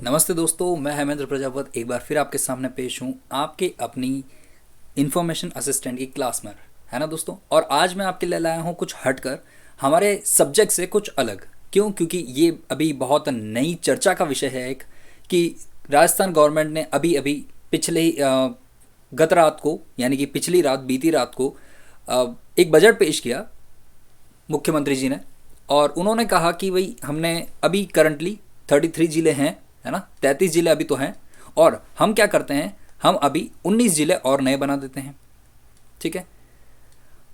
नमस्ते दोस्तों, मैं हेमेंद्र प्रजापत एक बार फिर आपके सामने पेश हूँ आपके अपनी इंफॉर्मेशन असिस्टेंट की क्लास में, है ना दोस्तों। और आज मैं आपके लिए लाया हूँ कुछ हटकर, हमारे सब्जेक्ट से कुछ अलग। क्यों? क्योंकि ये अभी बहुत नई चर्चा का विषय है एक, कि राजस्थान गवर्नमेंट ने अभी अभी पिछले गत रात को, यानी कि पिछली रात, बीती रात को एक बजट पेश किया मुख्यमंत्री जी ने। और उन्होंने कहा कि भाई हमने अभी करंटली 33 ज़िले हैं, है ना, 33 ज़िले अभी तो हैं, और हम क्या करते हैं, हम अभी 19 ज़िले और नए बना देते हैं। ठीक है।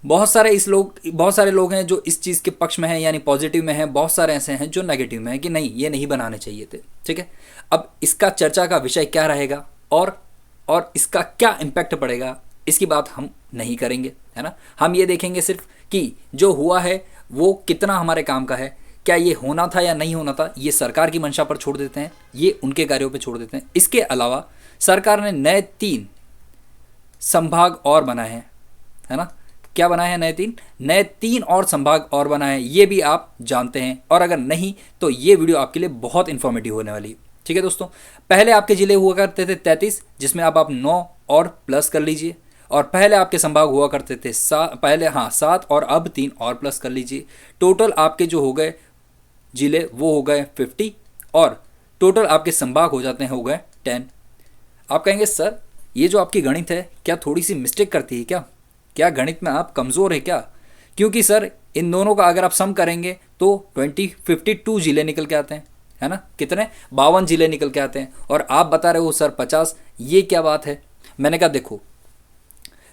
बहुत सारे लोग हैं जो इस चीज़ के पक्ष में हैं, यानी पॉजिटिव में हैं। बहुत सारे ऐसे हैं जो नेगेटिव में हैं कि नहीं, ये नहीं बनाने चाहिए थे। ठीक है। अब इसका चर्चा का विषय क्या रहेगा और इसका क्या इम्पैक्ट पड़ेगा, इसकी बात हम नहीं करेंगे, है ना। हम ये देखेंगे सिर्फ कि जो हुआ है वो कितना हमारे काम का है, क्या ये होना था या नहीं होना था, ये सरकार की मंशा पर छोड़ देते हैं, ये उनके कार्यों पे छोड़ देते हैं। इसके अलावा सरकार ने नए 3 संभाग और बनाए हैं, है ना। क्या बनाए हैं? नए तीन और संभाग और बनाए हैं, ये भी आप जानते हैं। और अगर नहीं तो ये वीडियो आपके लिए बहुत इन्फॉर्मेटिव होने वाली है। ठीक है दोस्तों, पहले आपके जिले हुआ करते थे 33, जिसमें अब आप 9 और प्लस कर लीजिए। और पहले आपके संभाग हुआ करते थे 7, और अब 3 और प्लस कर लीजिए। टोटल आपके जो हो गए जिले वो हो गए 50, और टोटल आपके संभाग हो जाते हैं, हो गए 10। आप कहेंगे सर ये जो आपकी गणित है क्या थोड़ी सी मिस्टेक करती है क्या गणित में आप कमज़ोर है क्या? क्योंकि सर इन दोनों का अगर आप सम करेंगे तो 52 जिले निकल के आते हैं, है ना। कितने? 52 जिले निकल के आते हैं। और आप बता रहे हो सर 50, ये क्या बात है? मैंने कहा देखो,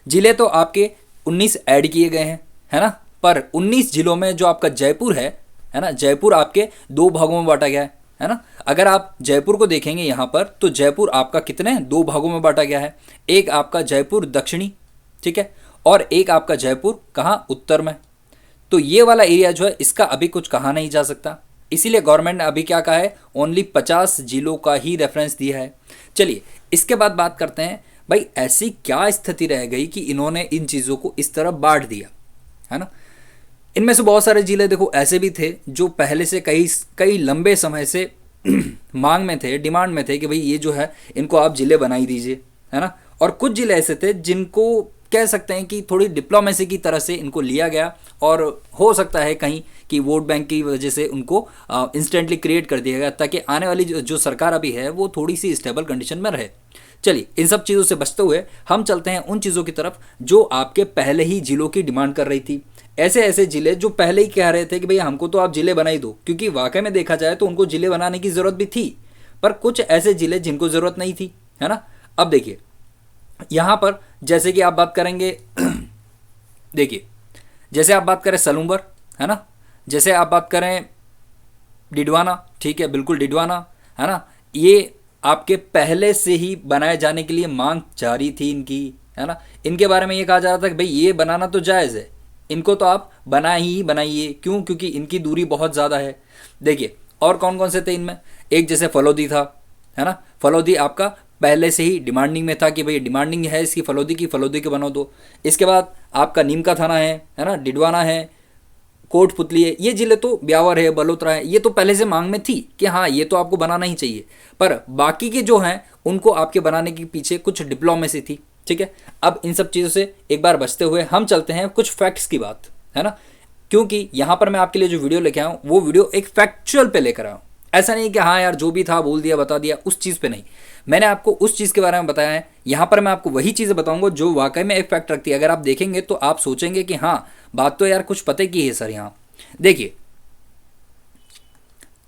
जिले तो आपके 19 ऐड किए गए हैं, है ना। पर 19 जिलों में जो आपका जयपुर है ना, जयपुर आपके 2 भागों में बांटा गया है ना। अगर आप जयपुर को देखेंगे यहाँ पर, तो जयपुर आपका कितने 2 भागों में बांटा गया है। एक आपका जयपुर दक्षिणी, ठीक है, और एक आपका जयपुर कहाँ, उत्तर में। तो ये वाला एरिया जो है इसका अभी कुछ कहा नहीं जा सकता, इसीलिए गवर्नमेंट ने अभी क्या कहा है, ओनली 50 जिलों का ही रेफरेंस दिया है। चलिए इसके बाद बात करते हैं, भाई ऐसी क्या स्थिति रह गई कि इन्होंने इन चीज़ों को इस तरह बांट दिया, है ना। इनमें से बहुत सारे जिले देखो ऐसे भी थे जो पहले से कई लंबे समय से मांग में थे, डिमांड में थे कि भाई ये जो है इनको आप जिले बना ही दीजिए, है ना। और कुछ जिले ऐसे थे जिनको कह सकते हैं कि थोड़ी डिप्लोमेसी की तरह से इनको लिया गया, और हो सकता है कहीं कि वोट बैंक की वजह से उनको इंस्टेंटली क्रिएट कर दिया गया, ताकि आने वाली जो सरकार अभी है वो थोड़ी सी स्टेबल कंडीशन में रहे। चलिए इन सब चीज़ों से बचते हुए हम चलते हैं उन चीज़ों की तरफ जो आपके पहले ही जिलों की डिमांड कर रही थी। ऐसे ऐसे जिले जो पहले ही कह रहे थे कि भैया हमको तो आप जिले बना ही दो, क्योंकि वाकई में देखा जाए तो उनको जिले बनाने की ज़रूरत भी थी, पर कुछ ऐसे जिले जिनको ज़रूरत नहीं थी, है ना। अब देखिए यहाँ पर जैसे कि आप बात करेंगे देखिए, जैसे आप बात करें सलूंबर, है ना, जैसे आप बात करें डिडवाना, ठीक है, बिल्कुल डिडवाना, है ना। ये आपके पहले से ही बनाए जाने के लिए मांग जारी थी इनकी, है ना। इनके बारे में ये कहा जा रहा था कि भाई ये बनाना तो जायज़ है, इनको तो आप बनाइए। क्यों? क्योंकि इनकी दूरी बहुत ज़्यादा है। देखिए और कौन कौन से थे इनमें, एक जैसे फलोदी था, है ना। फलोदी आपका पहले से ही डिमांडिंग में था कि भाई डिमांडिंग है इसकी फलोदी की बना दो। इसके बाद आपका नीम का थाना है ना, डिडवाना है, कोटपुतली है, ये जिले तो ब्यावर है, बलोत्रा है, ये तो पहले से मांग में थी कि हाँ ये तो आपको बनाना ही चाहिए। पर बाकी के जो हैं उनको आपके बनाने के पीछे कुछ डिप्लोमेसी थी, ठीक है। अब इन सब चीज़ों से एक बार बचते हुए हम चलते हैं कुछ फैक्ट्स की बात, है ना। क्योंकि यहाँ पर मैं आपके लिए जो वीडियो लेके आया हूँ वो वीडियो एक फैक्चुअल पे लेकर आया हूँ। ऐसा नहीं कि हाँ यार जो भी था बोल दिया बता दिया, उस चीज़ पे नहीं। मैंने आपको उस चीज़ के बारे में बताया है। यहाँ पर मैं आपको वही चीज़ें बताऊंगा जो वाकई में एक फैक्ट रखती है। अगर आप देखेंगे तो आप सोचेंगे कि हाँ बात तो यार कुछ पते की है सर। यहाँ देखिए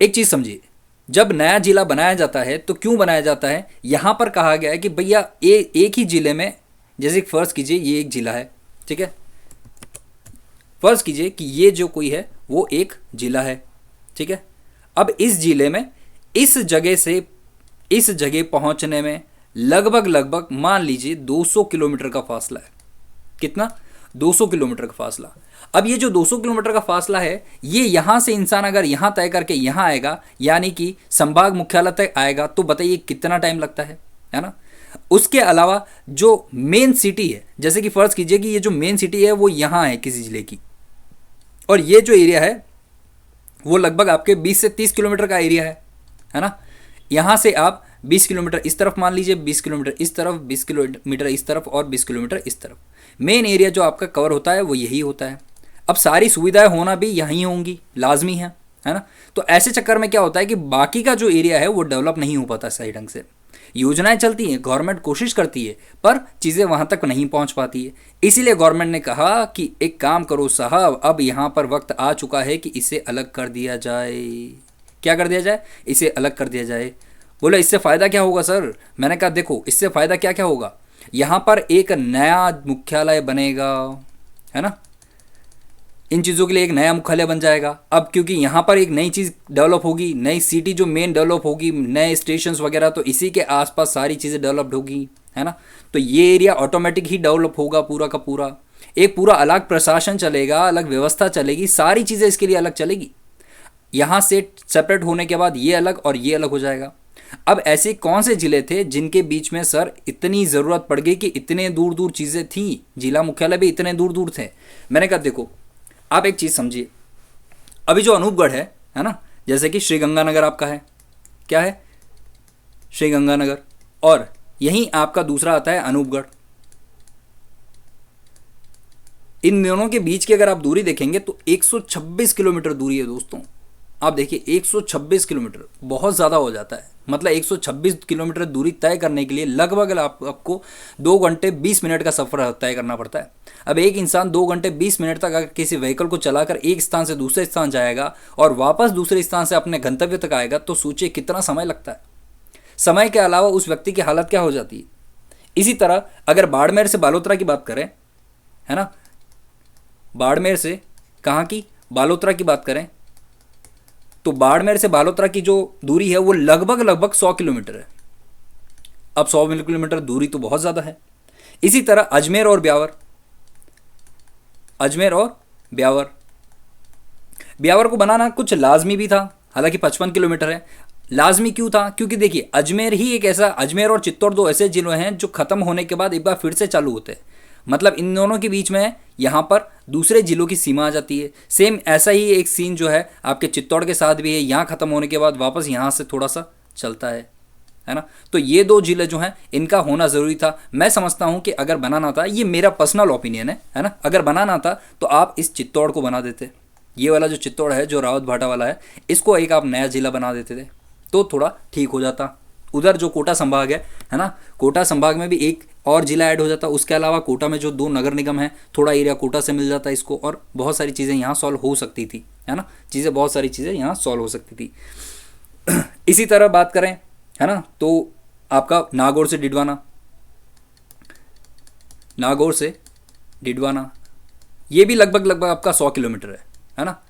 एक चीज़ समझिए, जब नया जिला बनाया जाता है तो क्यों बनाया जाता है, यहाँ पर कहा गया है कि भैया एक ही जिले में, जैसे फर्ज कीजिए ये एक जिला है, ठीक है, फर्ज कीजिए कि ये जो कोई है वो एक जिला है, ठीक है। अब इस जिले में इस जगह से इस जगह पहुंचने में लगभग मान लीजिए 200 किलोमीटर का फासला है। कितना? 200 किलोमीटर का फासला। अब ये जो 200 किलोमीटर का फासला है, ये यहाँ से इंसान अगर यहाँ तय करके यहाँ आएगा, यानी कि संभाग मुख्यालय तक आएगा, तो बताइए कितना टाइम लगता है ना। उसके अलावा जो मेन सिटी है, जैसे कि फर्ज कीजिए कि ये जो मेन सिटी है वो यहाँ है किसी जिले की, और ये जो एरिया है वो लगभग आपके 20 से 30 किलोमीटर का एरिया है ना। यहाँ से आप 20 किलोमीटर इस तरफ मान लीजिए, 20 किलोमीटर इस तरफ, 20 किलोमीटर इस तरफ और 20 किलोमीटर इस तरफ। मेन एरिया जो आपका कवर होता है वो यही होता है। अब सारी सुविधाएं होना भी यहीं होंगी, लाजमी है ना। तो ऐसे चक्कर में क्या होता है कि बाकी का जो एरिया है वो डेवलप नहीं हो पाता सही ढंग से। योजनाएं चलती हैं, गवर्नमेंट कोशिश करती है, पर चीज़ें वहाँ तक नहीं पहुँच पाती है। इसीलिए गवर्नमेंट ने कहा कि एक काम करो साहब, अब यहाँ पर वक्त आ चुका है कि इसे अलग कर दिया जाए। क्या कर दिया जाए? इसे अलग कर दिया जाए। बोले इससे फ़ायदा क्या होगा सर? मैंने कहा देखो इससे फ़ायदा क्या क्या होगा। यहाँ पर एक नया मुख्यालय बनेगा, है ना, इन चीज़ों के लिए एक नया मुख्यालय बन जाएगा। अब क्योंकि यहाँ पर एक नई चीज़ डेवलप होगी, नई सिटी जो मेन डेवलप होगी, नए स्टेशंस वगैरह, तो इसी के आसपास सारी चीज़ें डेवलप्ड होगी, है ना। तो ये एरिया ऑटोमेटिक ही डेवलप होगा पूरा का पूरा। एक पूरा अलग प्रशासन चलेगा, अलग व्यवस्था चलेगी, सारी चीज़ें इसके लिए अलग चलेगी। यहाँ से सेपरेट होने के बाद ये अलग और ये अलग हो जाएगा। अब ऐसे कौन से ज़िले थे जिनके बीच में सर इतनी ज़रूरत पड़ गई कि इतने दूर दूर चीज़ें थी, जिला मुख्यालय भी इतने दूर दूर थे। मैंने कहा देखो आप एक चीज़ समझिए, अभी जो अनूपगढ़ है ना, जैसे कि श्रीगंगानगर आपका है, क्या है? श्रीगंगानगर। और यहीं आपका दूसरा आता है अनूपगढ़। इन दोनों के बीच की अगर आप दूरी देखेंगे तो 126 किलोमीटर दूरी है दोस्तों। आप देखिए 126 किलोमीटर बहुत ज़्यादा हो जाता है। मतलब 126 किलोमीटर दूरी तय करने के लिए लगभग आपको 2 घंटे 20 मिनट का सफ़र तय करना पड़ता है। अब एक इंसान 2 घंटे 20 मिनट तक अगर किसी व्हीकल को चलाकर एक स्थान से दूसरे स्थान जाएगा और वापस दूसरे स्थान से अपने गंतव्य तक आएगा, तो सोचिए कितना समय लगता है। समय के अलावा उस व्यक्ति की हालत क्या हो जाती है। इसी तरह अगर बाड़मेर से बालोतरा की बात करें, है ना, बाड़मेर से कहाँ की, बालोतरा की बात करें, तो बाड़मेर से बालोतरा की जो दूरी है वो लगभग 100 किलोमीटर है। अब 100 किलोमीटर दूरी तो बहुत ज़्यादा है। इसी तरह अजमेर और ब्यावर, अजमेर और ब्यावर, ब्यावर को बनाना कुछ लाजमी भी था, हालांकि 55 किलोमीटर है। लाजमी क्यों था? क्योंकि देखिए अजमेर ही एक ऐसा, अजमेर और चित्तौड़ दो ऐसे जिले हैं जो ख़त्म होने के बाद एक बार फिर से चालू होते हैं। मतलब इन दोनों के बीच में यहाँ पर दूसरे जिलों की सीमा आ जाती है। सेम ऐसा ही एक सीन जो है आपके चित्तौड़ के साथ भी है, यहाँ ख़त्म होने के बाद वापस यहाँ से थोड़ा सा चलता है ना। तो ये 2 जिले जो हैं इनका होना ज़रूरी था। मैं समझता हूँ कि अगर बनाना था, ये मेरा पर्सनल ओपिनियन है ना, अगर बनाना था तो आप इस चित्तौड़ को बना देते। ये वाला जो चित्तौड़ है, जो रावत भाटा वाला है, इसको एक आप नया जिला बना देते थे तो थोड़ा ठीक हो जाता। उधर जो कोटा संभाग है ना, कोटा संभाग में भी एक और जिला ऐड हो जाता। उसके अलावा कोटा में जो 2 नगर निगम है, थोड़ा एरिया कोटा से मिल जाता इसको, और बहुत सारी चीज़ें यहाँ सॉल्व हो सकती थी, है ना, बहुत सारी चीज़ें यहाँ सॉल्व हो सकती थी। इसी तरह बात करें, है ना, तो आपका नागौर से डिडवाना, नागौर से डिडवाना, ये भी लगभग आपका 100 किलोमीटर है ना।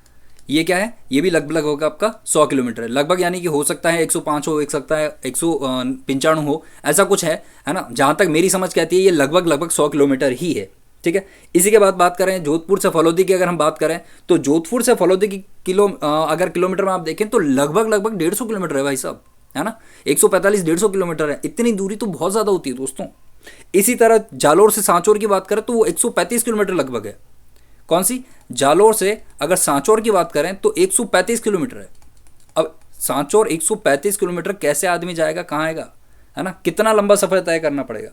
ये क्या है? ये भी लगभग होगा आपका 100 किलोमीटर है लगभग, यानी कि हो सकता है 105 हो, एक सकता है 195 हो, ऐसा कुछ है ना। जहाँ तक मेरी समझ कहती है ये लगभग 100 किलोमीटर ही है, ठीक है। इसी के बाद बात करें जोधपुर से फलौदी की, अगर हम बात करें तो जोधपुर से फलौदी की अगर किलोमीटर में आप देखें तो लगभग 150 किलोमीटर है भाई साहब, है ना। 145-150 किलोमीटर है। इतनी दूरी तो बहुत ज़्यादा होती है दोस्तों। इसी तरह जालोर से सांचौर की बात करें तो वो 135 किलोमीटर लगभग है। कौन सी? जालोर से अगर सांचौर की बात करें तो 135 किलोमीटर है। अब सांचौर 135 किलोमीटर कैसे आदमी जाएगा, कहाँ आएगा, है ना, कितना लंबा सफ़र तय करना पड़ेगा।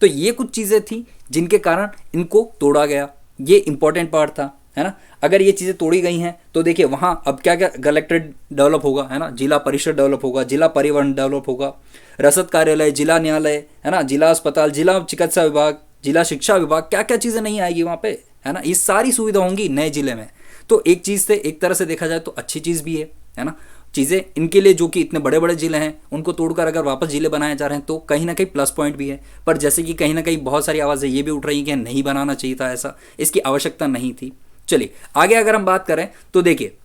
तो ये कुछ चीज़ें थी जिनके कारण इनको तोड़ा गया। ये इंपॉर्टेंट पार्ट था, है ना। अगर ये चीज़ें तोड़ी गई हैं तो देखिए वहाँ अब क्या क्या कलेक्ट्रेट डेवलप होगा, है ना, जिला परिषद डेवलप होगा, जिला परिवहन डेवलप होगा, रसद कार्यालय, जिला न्यायालय, है ना, जिला अस्पताल, जिला चिकित्सा विभाग, जिला शिक्षा विभाग, क्या क्या चीज़ें नहीं आएगी वहाँ पे, है ना। ये सारी सुविधा होंगी नए जिले में। तो एक चीज़ से एक तरह से देखा जाए तो अच्छी चीज़ भी है ना। चीज़ें इनके लिए जो कि इतने बड़े बड़े ज़िले हैं उनको तोड़कर अगर वापस ज़िले बनाए जा रहे हैं तो कहीं ना कहीं प्लस पॉइंट भी है। पर जैसे कि कहीं ना कहीं बहुत सारी आवाज़ें ये भी उठ रही हैं कि नहीं बनाना चाहिए था ऐसा, इसकी आवश्यकता नहीं थी। चलिए आगे अगर हम बात करें तो देखिए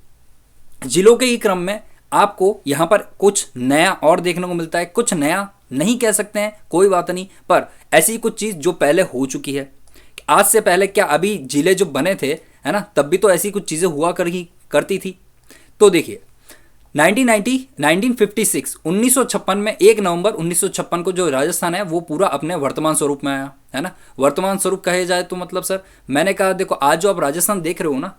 जिलों के ही क्रम में आपको यहाँ पर कुछ नया और देखने को मिलता है। कुछ नया नहीं कह सकते हैं, कोई बात नहीं, पर ऐसी कुछ चीज़ जो पहले हो चुकी है। आज से पहले क्या अभी जिले जो बने थे, है ना, तब भी तो ऐसी कुछ चीज़ें हुआ करती थी। तो देखिए 1956 में 1 नवंबर 1956 को जो राजस्थान है वो पूरा अपने वर्तमान स्वरूप में आया, है ना। वर्तमान स्वरूप कहे जाए तो मतलब सर मैंने कहा देखो आज जो आप राजस्थान देख रहे हो ना,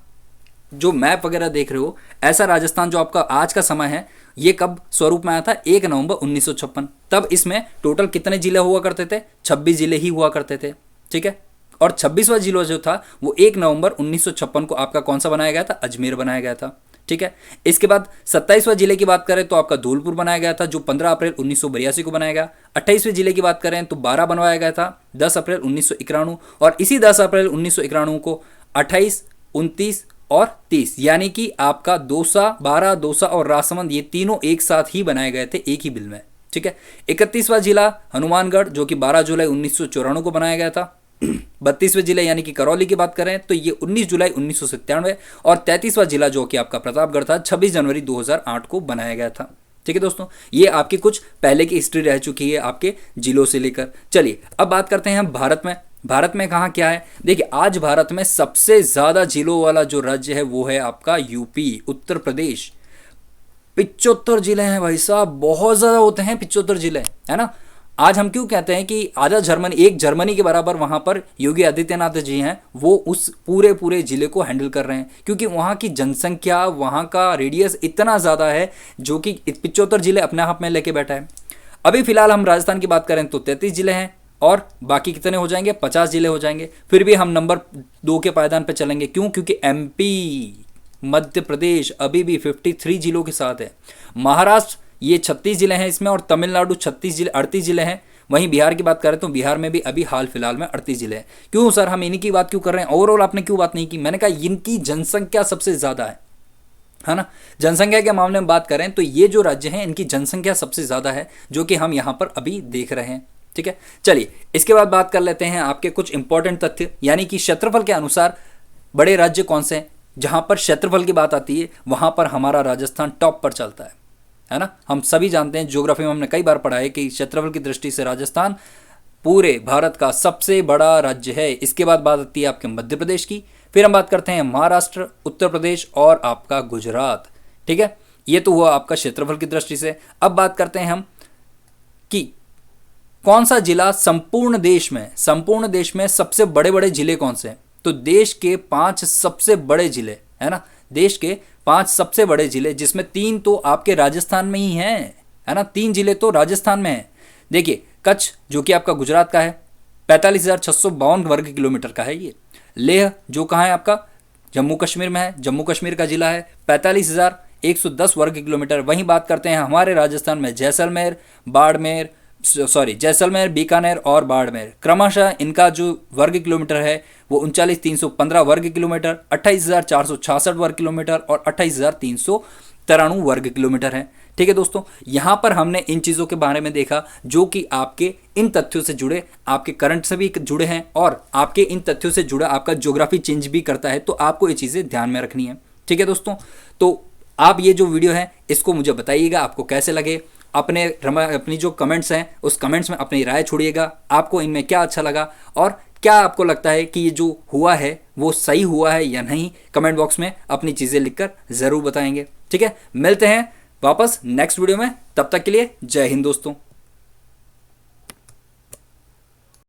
जो मैप वगैरह देख रहे हो, ऐसा राजस्थान जो आपका आज का समय है, ये कब स्वरूप में आया था? 1 नवंबर 1956। तब इसमें टोटल कितने जिले हुआ करते थे? 26 जिले ही हुआ करते थे, ठीक है। और 26वां जिला जो था वो 1 नवंबर 1956 को आपका कौन सा बनाया गया था? अजमेर बनाया गया था, ठीक है। इसके बाद 27वां जिले की बात करें तो आपका धौलपुर बनाया गया था, जो 15 अप्रैल 1982 को बनाया गया। 28वें जिले की बात करें तो 12 बनवाया गया था 10 अप्रैल 1991, और इसी 10 अप्रैल 1991 को 28, 29 और 30 यानी कि आपका दौसा, 12, दौसा और राजसमंद ये तीनों एक साथ ही बनाए गए थे एक ही बिल में, ठीक है। 31वां जिला हनुमानगढ़ जो कि 12 जुलाई 1994 को बनाया गया था। 32वें जिले यानी कि करौली की बात करें तो ये 19 जुलाई 1997, और 33वां जिला जो कि आपका प्रतापगढ़ था 26 जनवरी 2008 को बनाया गया था, ठीक है दोस्तों। ये आपकी कुछ पहले की हिस्ट्री रह चुकी है आपके जिलों से लेकर। चलिए अब बात करते हैं हम भारत में। भारत में कहाँ क्या है? देखिए आज भारत में सबसे ज़्यादा जिलों वाला जो राज्य है वो है आपका यूपी, उत्तर प्रदेश। 75 जिले हैं भाई साहब, बहुत ज़्यादा होते हैं 75 जिले, है ना। आज हम क्यों कहते हैं कि आधा जर्मनी, एक जर्मनी के बराबर वहाँ पर योगी आदित्यनाथ जी हैं, वो उस पूरे पूरे ज़िले को हैंडल कर रहे हैं, क्योंकि वहाँ की जनसंख्या, वहाँ का रेडियस इतना ज़्यादा है जो कि 75 जिले अपने आप में लेके बैठा है। अभी फिलहाल हम राजस्थान की बात करें तो 33 जिले हैं, और बाकी कितने हो जाएंगे? 50 जिले हो जाएंगे। फिर भी हम नंबर 2 के पायदान पर चलेंगे, क्यों? क्योंकि एमपी, मध्य प्रदेश अभी भी 53 जिलों के साथ है। महाराष्ट्र ये 36 जिले हैं इसमें, और तमिलनाडु 38 जिले हैं। वहीं बिहार की बात करें तो बिहार में भी अभी हाल फिलहाल में 38 जिले हैं। क्यों सर हम इन्हीं की बात क्यों कर रहे हैं? ओवरऑल आपने क्यों बात नहीं की? मैंने कहा इनकी जनसंख्या सबसे ज़्यादा है ना। जनसंख्या के मामले में बात करें तो ये जो राज्य हैं इनकी जनसंख्या सबसे ज़्यादा है, जो कि हम यहाँ पर अभी देख रहे हैं, ठीक है। चलिए इसके बाद बात कर लेते हैं आपके कुछ इंपॉर्टेंट तथ्य, यानी कि क्षेत्रफल के अनुसार बड़े राज्य कौन से हैं। जहाँ पर क्षेत्रफल की बात आती है वहाँ पर हमारा राजस्थान टॉप पर चलता है ना। हम सभी जानते हैं, ज्योग्राफी में हमने कई बार पढ़ा है कि क्षेत्रफल की दृष्टि से राजस्थान पूरे भारत का सबसे बड़ा राज्य है। इसके बाद बात आती है आपके मध्य प्रदेश की, फिर हम बात करते हैं महाराष्ट्र, उत्तर प्रदेश और आपका गुजरात, ठीक है। ये तो हुआ आपका क्षेत्रफल की दृष्टि से। अब बात करते हैं हम कि कौन सा जिला संपूर्ण देश में सबसे बड़े बड़े जिले कौन से हैं। तो देश के 5 सबसे बड़े जिले, है ना, देश के 5 सबसे बड़े जिले, जिसमें 3 तो आपके राजस्थान में ही हैं, है ना। 3 जिले तो राजस्थान में हैं। देखिए कच्छ जो कि आपका गुजरात का है, 45,652 वर्ग किलोमीटर का है ये। लेह जो कहाँ है आपका? जम्मू कश्मीर में है, जम्मू कश्मीर का जिला है, 45,110 वर्ग किलोमीटर। वहीं बात करते हैं हमारे राजस्थान में जैसलमेर, बीकानेर और बाड़मेर, क्रमशः इनका जो वर्ग किलोमीटर है वो 39,315 वर्ग किलोमीटर, 28,466 वर्ग किलोमीटर और 28,393 वर्ग किलोमीटर है, ठीक है दोस्तों। यहाँ पर हमने इन चीज़ों के बारे में देखा जो कि आपके इन तथ्यों से जुड़े, आपके करंट से भी जुड़े हैं, और आपके इन तथ्यों से जुड़ा आपका ज्योग्राफी चेंज भी करता है, तो आपको ये चीज़ें ध्यान में रखनी है, ठीक है दोस्तों। तो आप ये जो वीडियो है इसको मुझे बताइएगा आपको कैसे लगे। अपनी जो कमेंट्स हैं उस कमेंट्स में अपनी राय छोड़िएगा, आपको इनमें क्या अच्छा लगा और क्या आपको लगता है कि ये जो हुआ है वो सही हुआ है या नहीं। कमेंट बॉक्स में अपनी चीज़ें लिखकर ज़रूर बताएंगे, ठीक है। मिलते हैं वापस नेक्स्ट वीडियो में, तब तक के लिए जय हिंद दोस्तों।